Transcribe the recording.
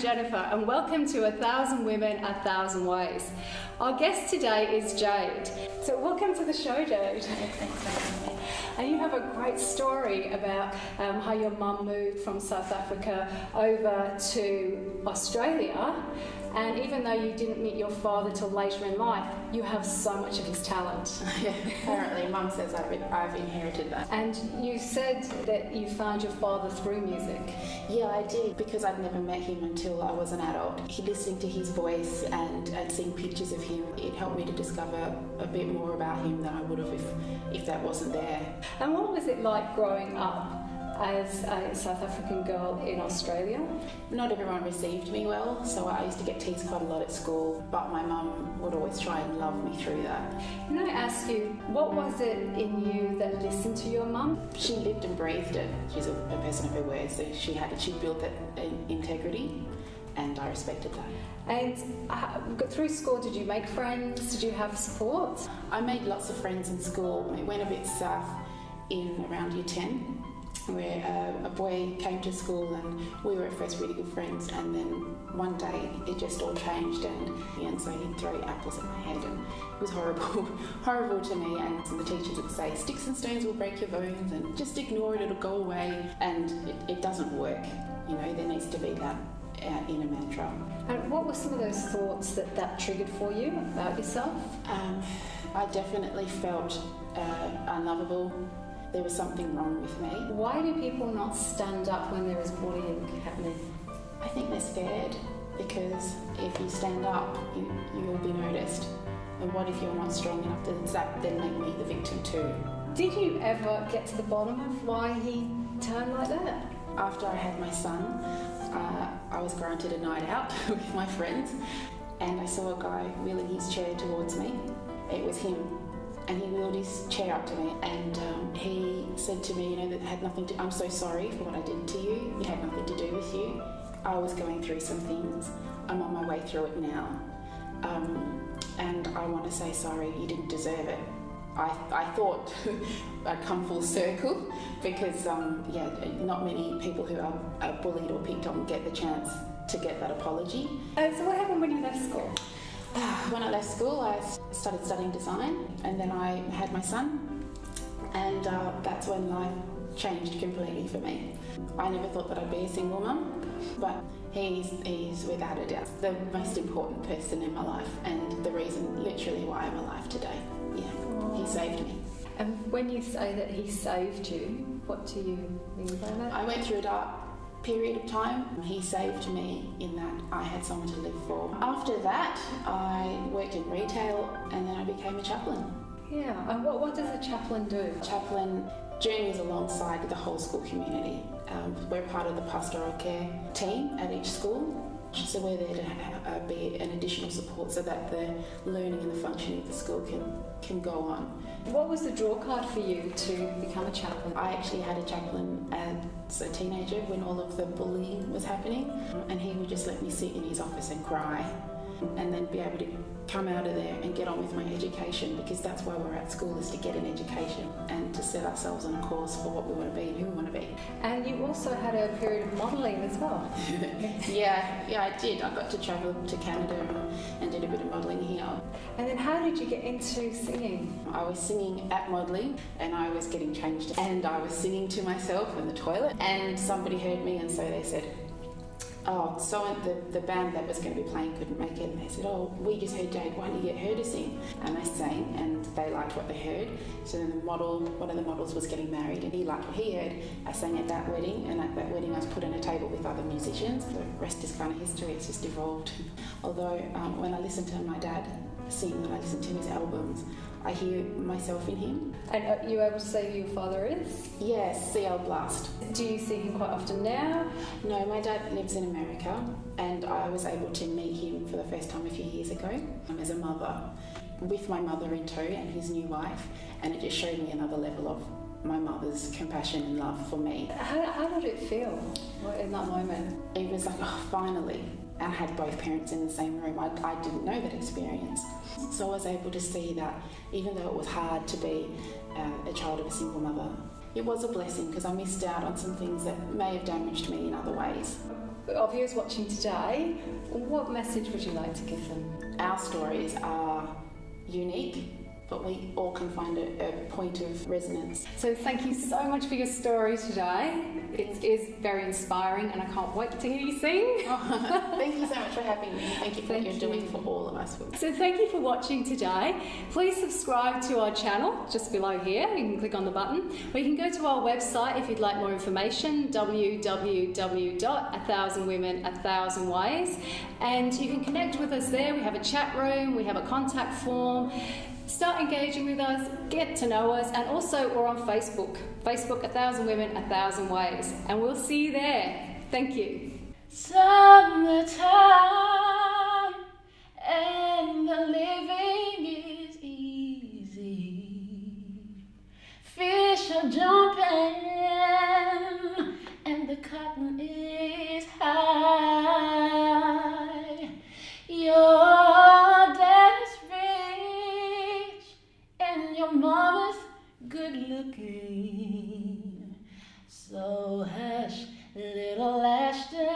Jennifer, and welcome to 1,000 Women, 1,000 Ways. Our guest today is Jade. So welcome to the show, Jade. Thanks for having me. And you have a great story about how your mum moved from South Africa over to Australia, and even though you didn't meet your father till later in life, you have so much of his talent. Yeah, apparently Mum says I've inherited that. And you said that you found your father through music. Yeah, I did, because I'd never met him until I was an adult. Listening to his voice and seeing pictures of him, it helped me to discover a bit more about him than I would have if that wasn't there. And what was it like growing up as a South African girl in Australia? Not everyone received me well, so I used to get teased quite a lot at school, but my mum would always try and love me through that. Can I ask you, what was it in you that listened to your mum? She lived and breathed it. She's a person of her word, so she built that integrity, and I respected that. And through school, did you make friends? Did you have support? I made lots of friends in school. It went a bit south in around year 10. Where a boy came to school and we were at first really good friends, and then one day it just all changed, and so he'd throw apples at my head, and it was horrible to me. And the teachers would say, sticks and stones will break your bones, and just ignore it, it'll go away. And it doesn't work, there needs to be that inner mantra. And what were some of those thoughts that triggered for you about yourself? I definitely felt unlovable. There was something wrong with me. Why do people not stand up when there is bullying happening? I think they're scared, because if you stand up, you'll be noticed. And what if you're not strong enough? Does that then make me the victim too? Did you ever get to the bottom of why he turned like that? After I had my son, I was granted a night out with my friends, and I saw a guy wheeling his chair towards me. It was him. And he wheeled his chair up to me, and he said to me, that had nothing to. I'm so sorry for what I did to you. It had nothing to do with you. I was going through some things. I'm on my way through it now, and I want to say sorry. You didn't deserve it. I thought I'd come full circle, because not many people who are bullied or picked on get the chance to get that apology. So what happened when you left school? When I left school, I started studying design, and then I had my son, and that's when life changed completely for me. I never thought that I'd be a single mum, but he's without a doubt the most important person in my life, and the reason literally why I'm alive today. Yeah, he saved me. And when you say that he saved you, what do you mean by that? I went through a dark period of time. He saved me in that I had someone to live for. After that, I worked in retail, and then I became a chaplain. Yeah, and what does a chaplain do? Chaplain journeys alongside the whole school community. We're part of the pastoral care team at each school, so we're there to be an additional support so that the learning and the functioning of the school can go on. What was the draw card for you to become a chaplain? I actually had a chaplain as a teenager when all of the bullying was happening, and he would just let me sit in his office and cry, and then be able to come out of there and get on with my education, because that's why we're at school, is to get an education and to set ourselves on a course for what we want to be and who we want to be. And you also had a period of modelling as well. Yeah, I did. I got to travel to Canada and did a bit of modelling here. And then how did you get into singing? I was singing at modelling, and I was getting changed, and I was singing to myself in the toilet, and somebody heard me, and so they said, so the band that was going to be playing couldn't make it, and they said, we just heard Jade, why don't you get her to sing? And I sang, and they liked what they heard. So then one of the models was getting married, and he liked what he heard. I sang at that wedding, and at that wedding I was put on a table with other musicians. The rest is kind of history, it's just evolved. Although when I listen to my dad sing, and I listen to his albums, I hear myself in him. And are you able to say who your father is? Yes, CL Blast. Do you see him quite often now? No, my dad lives in America, and I was able to meet him for the first time a few years ago as a mother, with my mother in tow and his new wife, and it just showed me another level of my mother's compassion and love for me. How did it feel in that moment? It was like, finally. I had both parents in the same room. I didn't know that experience. So I was able to see that even though it was hard to be a child of a single mother, it was a blessing because I missed out on some things that may have damaged me in other ways. Our viewers watching today, what message would you like to give them? Our stories are unique, but we all can find a point of resonance. So thank you so much for your story today. It is very inspiring and I can't wait to hear you sing. Thank you so much for having me. Thank you for what you're doing for all of us. So thank you for watching today. Please subscribe to our channel just below here. You can click on the button. Or you can go to our website if you'd like more information, www.1000women1000ways. And you can connect with us there. We have a chat room, we have a contact form. Start engaging with us, get to know us, and also we're on Facebook. Facebook 1000 Women 1000 Ways. And we'll see you there. Thank you. Summertime and the living is easy. Fish are jumping and the cotton is high. Your dad's rich and your mama's good looking. So hush, little Ashton.